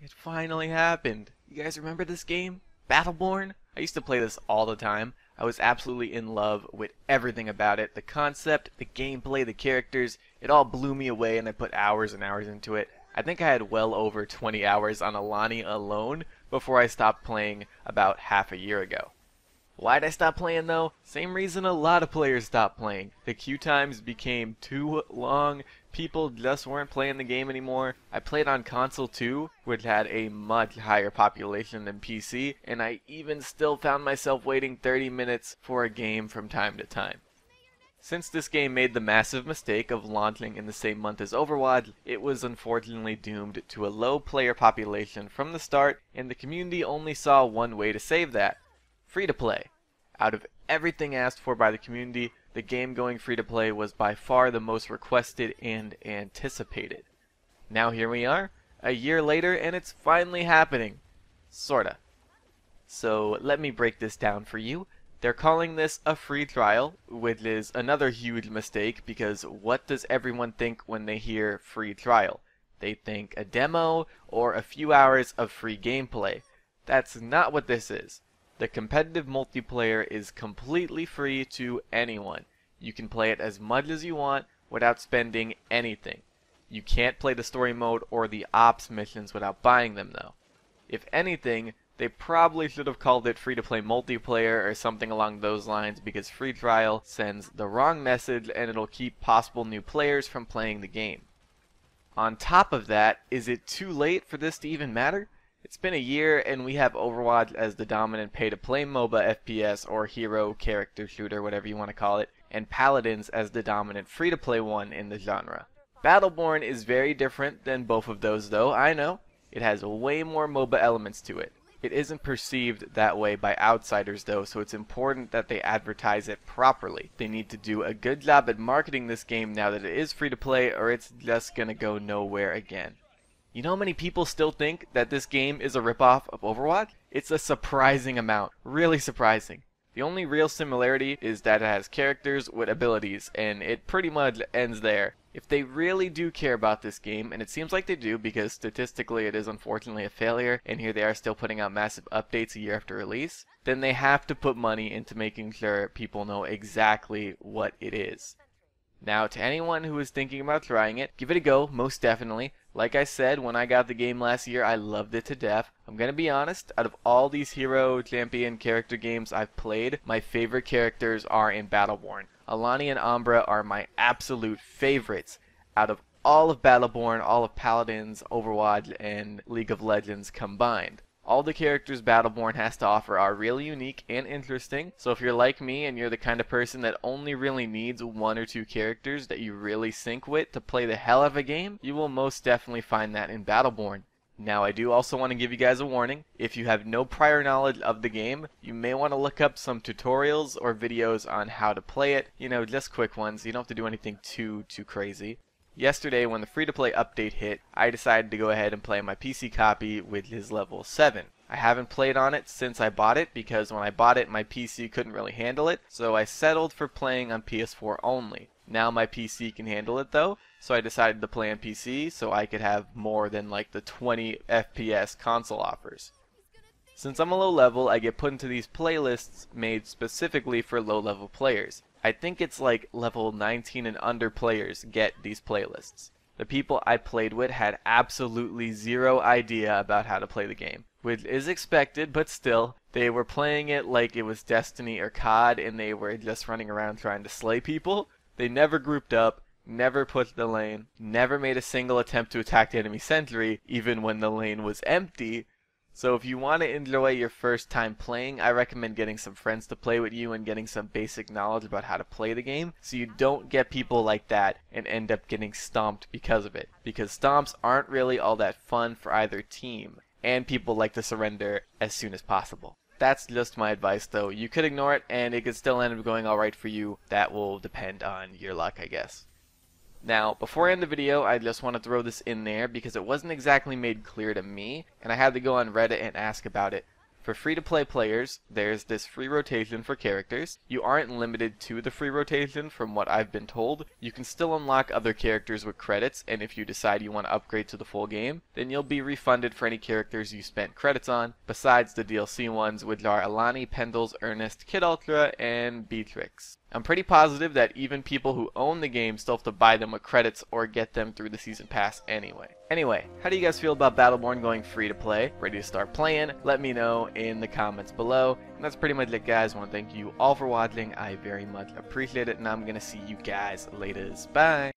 It finally happened. You guys remember this game? Battleborn? I used to play this all the time. I was absolutely in love with everything about it. The concept, the gameplay, the characters, it all blew me away and I put hours and hours into it. I think I had well over 20 hours on Alani alone before I stopped playing about half a year ago. Why'd I stop playing though? Same reason a lot of players stopped playing. The queue times became too long, people just weren't playing the game anymore. I played on console too, which had a much higher population than PC, and I even still found myself waiting 30 minutes for a game from time to time. Since this game made the massive mistake of launching in the same month as Overwatch, it was unfortunately doomed to a low player population from the start, and the community only saw one way to save that. Free to play. Out of everything asked for by the community, the game going free to play was by far the most requested and anticipated. Now here we are, a year later, and it's finally happening. Sorta. So let me break this down for you. They're calling this a free trial, which is another huge mistake because what does everyone think when they hear free trial? They think a demo or a few hours of free gameplay. That's not what this is. The competitive multiplayer is completely free to anyone. You can play it as much as you want without spending anything. You can't play the story mode or the ops missions without buying them though. If anything, they probably should have called it free-to-play multiplayer or something along those lines because free trial sends the wrong message and it'll keep possible new players from playing the game. On top of that, is it too late for this to even matter? It's been a year and we have Overwatch as the dominant pay-to-play MOBA FPS or hero character shooter, whatever you want to call it, and Paladins as the dominant free-to-play one in the genre. Battleborn is very different than both of those though, I know. It has way more MOBA elements to it. It isn't perceived that way by outsiders though, so it's important that they advertise it properly. They need to do a good job at marketing this game now that it is free to play, or it's just gonna go nowhere again. You know how many people still think that this game is a ripoff of Overwatch? It's a surprising amount. Really surprising. The only real similarity is that it has characters with abilities, and it pretty much ends there. If they really do care about this game, and it seems like they do because statistically it is unfortunately a failure, and here they are still putting out massive updates a year after release, then they have to put money into making sure people know exactly what it is. Now, to anyone who is thinking about trying it, give it a go, most definitely. Like I said, when I got the game last year, I loved it to death. I'm gonna be honest, out of all these hero, champion, character games I've played, my favorite characters are in Battleborn. Alani and Umbra are my absolute favorites out of all of Battleborn, all of Paladins, Overwatch, and League of Legends combined. All the characters Battleborn has to offer are really unique and interesting, so if you're like me and you're the kind of person that only really needs one or two characters that you really sync with to play the hell out of a game, you will most definitely find that in Battleborn. Now I do also want to give you guys a warning. If you have no prior knowledge of the game, you may want to look up some tutorials or videos on how to play it. You know, just quick ones. You don't have to do anything too crazy. Yesterday, when the free-to-play update hit, I decided to go ahead and play my PC copy, which is level 7. I haven't played on it since I bought it because when I bought it, my PC couldn't really handle it, so I settled for playing on PS4 only. Now my PC can handle it though, so I decided to play on PC so I could have more than like the 20 FPS console offers. Since I'm a low level, I get put into these playlists made specifically for low level players. I think it's like level 19 and under players get these playlists. The people I played with had absolutely zero idea about how to play the game, which is expected, but still, they were playing it like it was Destiny or COD and they were just running around trying to slay people. They never grouped up, never pushed the lane, never made a single attempt to attack the enemy sentry, even when the lane was empty. So if you want to enjoy your first time playing, I recommend getting some friends to play with you and getting some basic knowledge about how to play the game so you don't get people like that and end up getting stomped because of it. Because stomps aren't really all that fun for either team, and people like to surrender as soon as possible. That's just my advice though. You could ignore it and it could still end up going alright for you. That will depend on your luck, I guess. Now, before I end the video, I just want to throw this in there because it wasn't exactly made clear to me, and I had to go on Reddit and ask about it. For free-to-play players, there's this free rotation for characters. You aren't limited to the free rotation from what I've been told. You can still unlock other characters with credits, and if you decide you want to upgrade to the full game, then you'll be refunded for any characters you spent credits on, besides the DLC ones, which are Alani, Pendles, Ernest, Kid Ultra, and Beatrix. I'm pretty positive that even people who own the game still have to buy them with credits or get them through the season pass anyway. Anyway, how do you guys feel about Battleborn going free to play? Ready to start playing? Let me know in the comments below. And that's pretty much it, guys. I want to thank you all for watching. I very much appreciate it, and I'm going to see you guys later. Bye!